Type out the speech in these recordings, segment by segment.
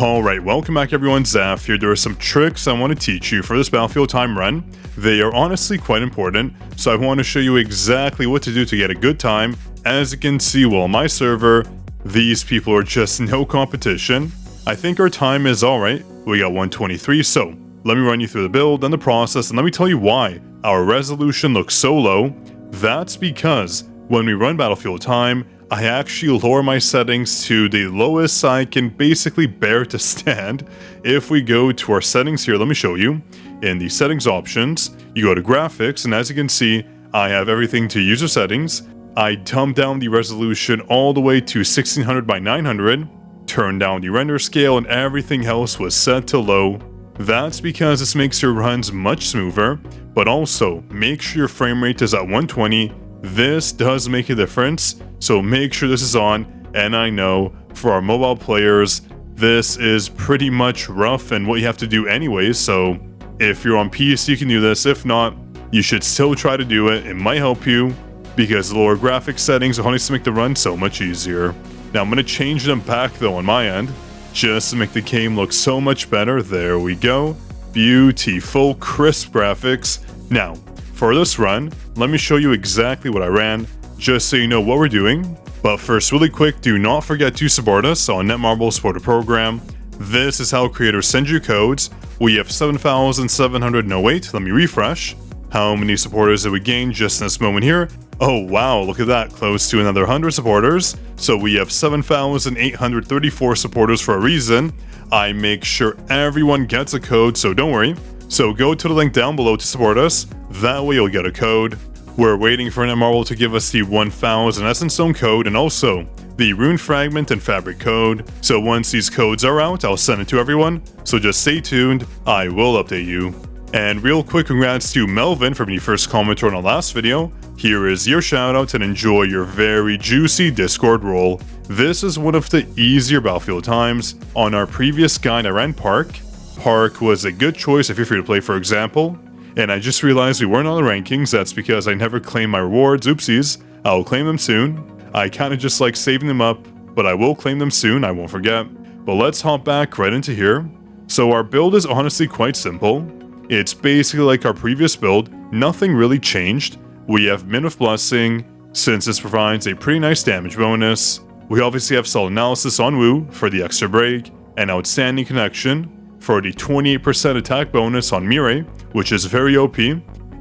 Alright, welcome back everyone, Zaf here. There are some tricks I want to teach you for this Battlefield time run. They are honestly quite important, so I want to show you exactly what to do to get a good time. As you can see, well, on my server, these people are just no competition. I think our time is alright. We got 123, so let me run you through the build and the process, and let me tell you why our resolution looks so low. That's because when we run Battlefield time, I actually lower my settings to the lowest I can basically bear to stand. If we go to our settings here, let me show you. In the settings options, you go to graphics, and as you can see, I have everything to user settings. I dumped down the resolution all the way to 1600 by 900, turned down the render scale, and everything else was set to low. That's because this makes your runs much smoother, but also make sure your frame rate is at 120. This does make a difference, so make sure this is on. And I know for our mobile players, this is pretty much rough and what you have to do anyways, so if you're on PC you can do this. If not, you should still try to do it. It might help you because the lower graphics settings will only make the run so much easier. Now I'm going to change them back though on my end, just to make the game look so much better. There we go. Beautiful, crisp graphics. Now, for this run, let me show you exactly what I ran, just so you know what we're doing. But first, really quick, do not forget to support us on Netmarble Supporter Program. This is how creators send you codes. We have 7,708. Let me refresh. How many supporters did we gain just in this moment here? Oh wow, look at that, close to another 100 supporters. So we have 7,834 supporters for a reason. I make sure everyone gets a code, so don't worry. So go to the link down below to support us, that way you'll get a code. We're waiting for Netmarble to give us the 1000 Essence Stone code and also the Rune Fragment and Fabric code. So once these codes are out, I'll send it to everyone, so just stay tuned, I will update you. And real quick, congrats to Melvin for being the first commenter on our last video. Here is your shoutout and enjoy your very juicy Discord role. This is one of the easier Battlefield times. On our previous guide I ran Park. Park was a good choice if you're free to play, for example. And I just realized we weren't on the rankings. That's because I never claimed my rewards. Oopsies. I'll claim them soon. I kind of just like saving them up, but I will claim them soon, I won't forget. But let's hop back right into here. So our build is honestly quite simple. It's basically like our previous build. Nothing really changed. We have Min with Blessing, since this provides a pretty nice damage bonus. We obviously have Solid Analysis on Wu for the extra break, and Outstanding Connection for the 28% attack bonus on Mirai, which is very OP.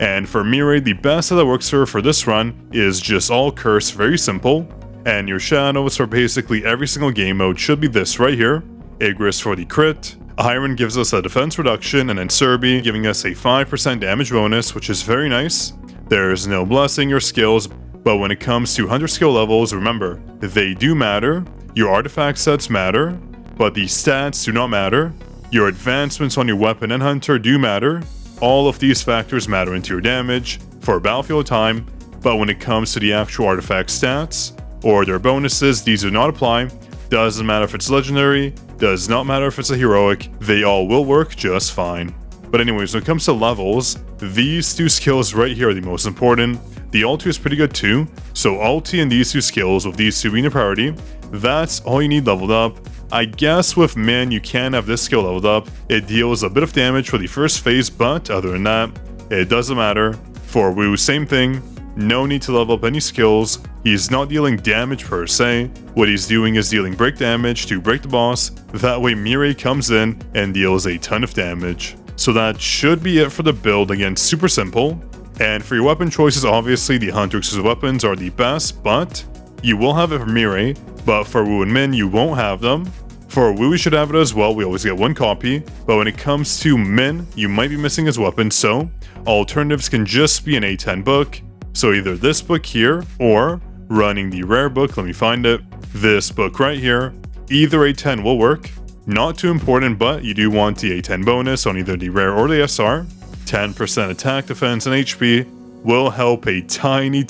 And for Mirai, the best that works for this run is just all curse, very simple. And your shadows for basically every single game mode should be this right here. Igris for the crit, Iron gives us a defense reduction, and then Serbi giving us a 5% damage bonus, which is very nice. There's no blessing or skills, but when it comes to hunter skill levels, remember, they do matter. Your artifact sets matter, but the stats do not matter. Your advancements on your weapon and hunter do matter. All of these factors matter into your damage for Battlefield time, but when it comes to the actual artifact stats or their bonuses, these do not apply. Doesn't matter if it's legendary, does not matter if it's a heroic, they all will work just fine. But anyways, when it comes to levels, these two skills right here are the most important. The ulti is pretty good too, so ulti and these two skills, with these two being a priority, that's all you need leveled up. I guess with Min you can have this skill leveled up. It deals a bit of damage for the first phase, but other than that, it doesn't matter. For Wu, same thing. No need to level up any skills. He's not dealing damage per se. What he's doing is dealing break damage to break the boss. That way Mirai comes in and deals a ton of damage. So that should be it for the build. Again, super simple. And for your weapon choices, obviously the hunter exclusive weapons are the best, but you will have it for Mirai. But for Wu and Min, you won't have them. For Wu, we should have it as well. We always get one copy. But when it comes to Min, you might be missing his weapon. So alternatives can just be an A10 book. So either this book here or running the rare book. Let me find it. This book right here. Either A10 will work. Not too important, but you do want the A10 bonus on either the rare or the SR. 10% attack, defense, and HP will help a tiny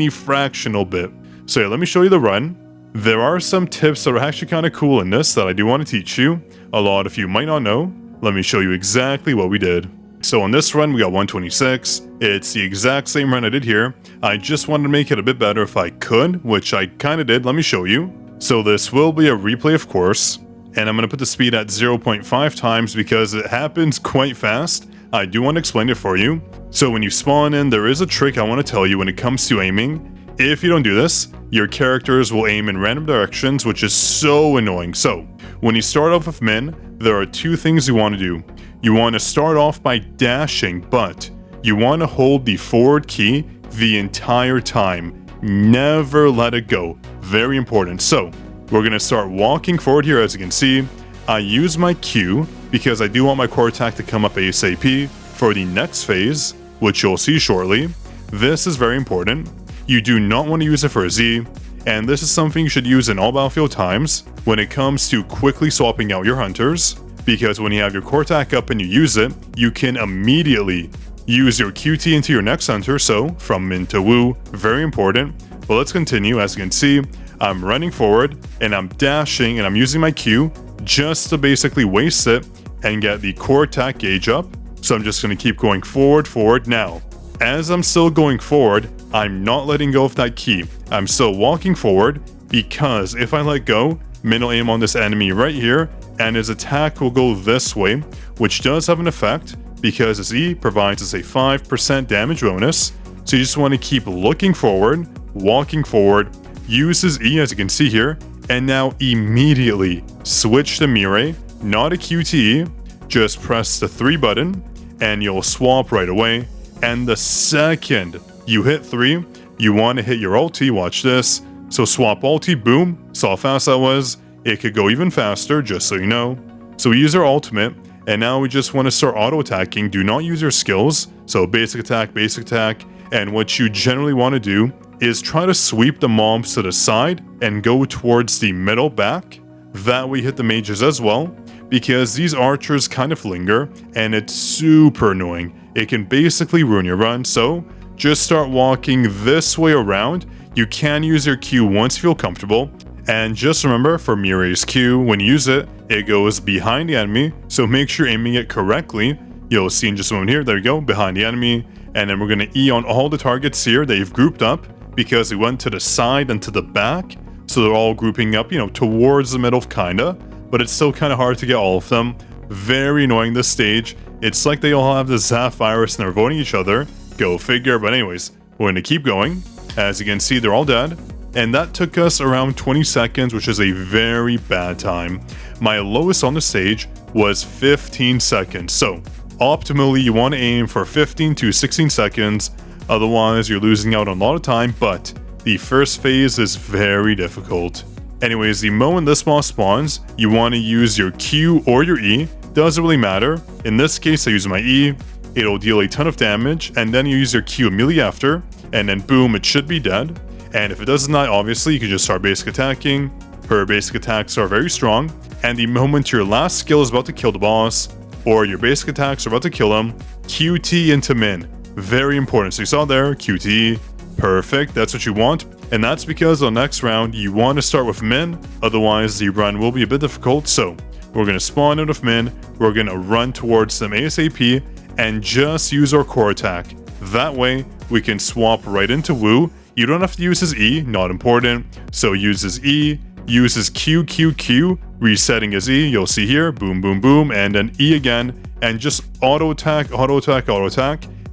fractional bit. So yeah, let me show you the run. There are some tips that are actually kind of cool in this that I do want to teach you. A lot of you might not know. Let me show you exactly what we did. So on this run, we got 126. It's the exact same run I did here. I just wanted to make it a bit better if I could, which I kind of did. Let me show you. So this will be a replay, of course. and I'm going to put the speed at 0.5 times because it happens quite fast. I do want to explain it for you. So when you spawn in, there is a trick I want to tell you when it comes to aiming. If you don't do this, your characters will aim in random directions, which is so annoying. So when you start off with Min, there are two things you want to do. You want to start off by dashing, but you want to hold the forward key the entire time. Never let it go. Very important. So we're going to start walking forward here. As you can see, I use my Q because I do want my core attack to come up ASAP for the next phase, which you'll see shortly. This is very important. You do not want to use it for a Z, and this is something you should use in all battlefield times when it comes to quickly swapping out your hunters, because when you have your core attack up and you use it, you can immediately use your QT into your next hunter. So from Min to Wu, very important. But let's continue. As you can see, I'm running forward and I'm dashing and I'm using my Q just to basically waste it and get the core attack gauge up. So I'm just going to keep going forward. Now, as I'm still going forward, I'm not letting go of that key. I'm still walking forward because if I let go, Min will aim on this enemy right here and his attack will go this way, which does have an effect because his E provides us a 5% damage bonus. So you just want to keep looking forward, walking forward, use his E as you can see here, and now immediately switch to Mirai, not a QTE, just press the 3 button and you'll swap right away. And the second you hit 3, you want to hit your ulti, watch this. So swap ulti, boom, saw how fast that was. It could go even faster, just so you know. So we use our ultimate, and now we just want to start auto-attacking. Do not use your skills, so basic attack, and what you generally want to do is try to sweep the mobs to the side and go towards the middle back. That way you hit the mages as well, because these archers kind of linger, and it's super annoying. It can basically ruin your run, so just start walking this way around. You can use your Q once you feel comfortable, and just remember for Mirai's Q, when you use it, it goes behind the enemy, so make sure you're aiming it correctly. You'll see in just a moment here, there you go, behind the enemy, and then we're going to E on all the targets here that you've grouped up, because we went to the side and to the back, so they're all grouping up, towards the middle kinda, but it's still kind of hard to get all of them. Very annoying this stage. It's like they all have the Zaf virus and they're avoiding each other. Go figure, but anyways, we're going to keep going. As you can see, they're all dead. And that took us around 20 seconds, which is a very bad time. My lowest on the stage was 15 seconds. So optimally, you want to aim for 15 to 16 seconds. Otherwise, you're losing out on a lot of time, but the first phase is very difficult. Anyways, the moment this boss spawns, you want to use your Q or your E. Doesn't really matter. In this case, I use my E. It'll deal a ton of damage, and then you use your Q immediately after, and then boom, it should be dead. And if it doesn't die, obviously, you can just start basic attacking. Her basic attacks are very strong, and the moment your last skill is about to kill the boss, or your basic attacks are about to kill him, QT into Min. Very important. So you saw there, QT, perfect, that's what you want. And that's because on the next round, you want to start with Min, otherwise the run will be a bit difficult. So we're going to spawn out of Min, we're going to run towards them ASAP, and just use our core attack. That way, we can swap right into Wu. You don't have to use his E, not important. So use his E, use his Q, resetting his E, you'll see here, boom, boom, boom, and then E again, and just auto attack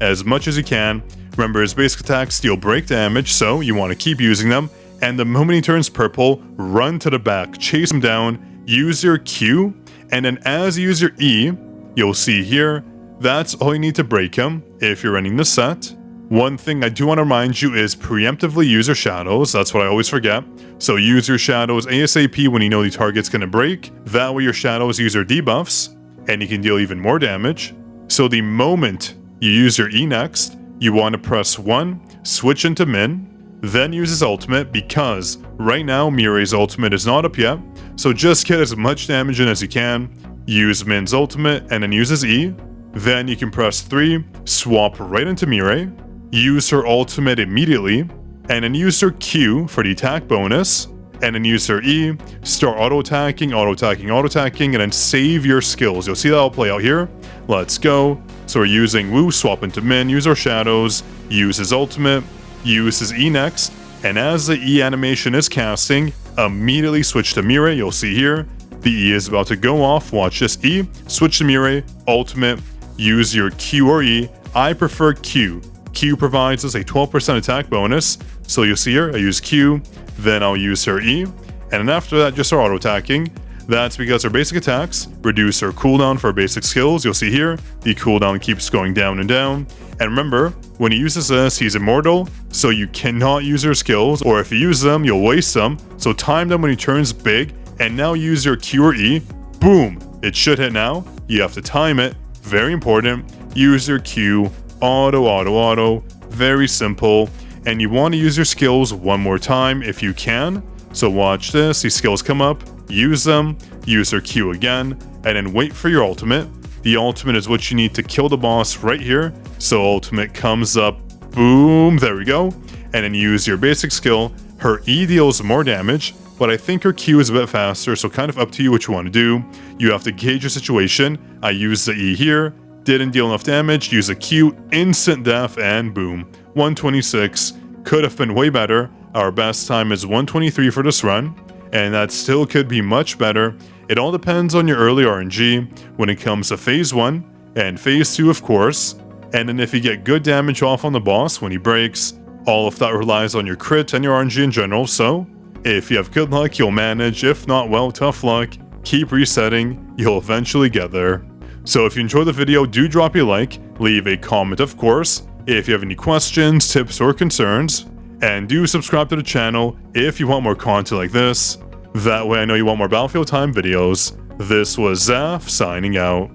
as much as you can. Remember, his basic attacks deal break damage, so you want to keep using them. And the moment he turns purple, run to the back, chase him down, use your Q, and then as you use your E, you'll see here, that's all you need to break him if you're running the set. One thing I do want to remind you is preemptively use your shadows. That's what I always forget. So use your shadows ASAP when you know the target's going to break. That way your shadows use their debuffs, and you can deal even more damage. So the moment you use your E next, you want to press 1, switch into Min, then use his ultimate, because right now Mirai's ultimate is not up yet. So just get as much damage in as you can. Use Min's ultimate and then use his E. Then you can press 3, swap right into Mirai, use her ultimate immediately, and then use her Q for the attack bonus, and then use her E, start auto-attacking, and then save your skills. You'll see that all play out here. Let's go. So we're using Wu, swap into Min, use our shadows, use his ultimate, use his E next, and as the E animation is casting, immediately switch to Mirai, you'll see here, The E is about to go off. Watch this. E, switch to Mirai, ultimate, use your Q or E. I prefer Q. Q provides us a 12% attack bonus. So you'll see here, I use Q, then I'll use her E. And then after that, just our auto attacking. That's because her basic attacks reduce her cooldown for her basic skills. You'll see here, the cooldown keeps going down and down. And remember, when he uses this, he's immortal, so you cannot use your skills, or if you use them, you'll waste them. So time them when he turns big, and now use your Q or E. Boom! It should hit now. You have to time it. Very important. Use your Q. Auto. Very simple. And you want to use your skills one more time if you can. So watch this. These skills come up. Use them. Use your Q again. And then wait for your ultimate. The ultimate is what you need to kill the boss right here. So ultimate comes up. Boom. There we go. And then use your basic skill. Her E deals more damage, but I think her Q is a bit faster, so kind of up to you what you want to do. You have to gauge your situation. I used the E here. Didn't deal enough damage. Use a Q. Instant death. And boom. 126. Could have been way better. Our best time is 123 for this run. And that still could be much better. It all depends on your early RNG when it comes to phase 1 and phase 2, of course. And then if you get good damage off on the boss when he breaks, all of that relies on your crit and your RNG in general. So if you have good luck, you'll manage. If not, well, tough luck. Keep resetting. You'll eventually get there. So if you enjoyed the video, do drop a like, leave a comment, of course, if you have any questions, tips, or concerns. And do subscribe to the channel if you want more content like this. That way I know you want more Battlefield Time videos. This was Zaf signing out.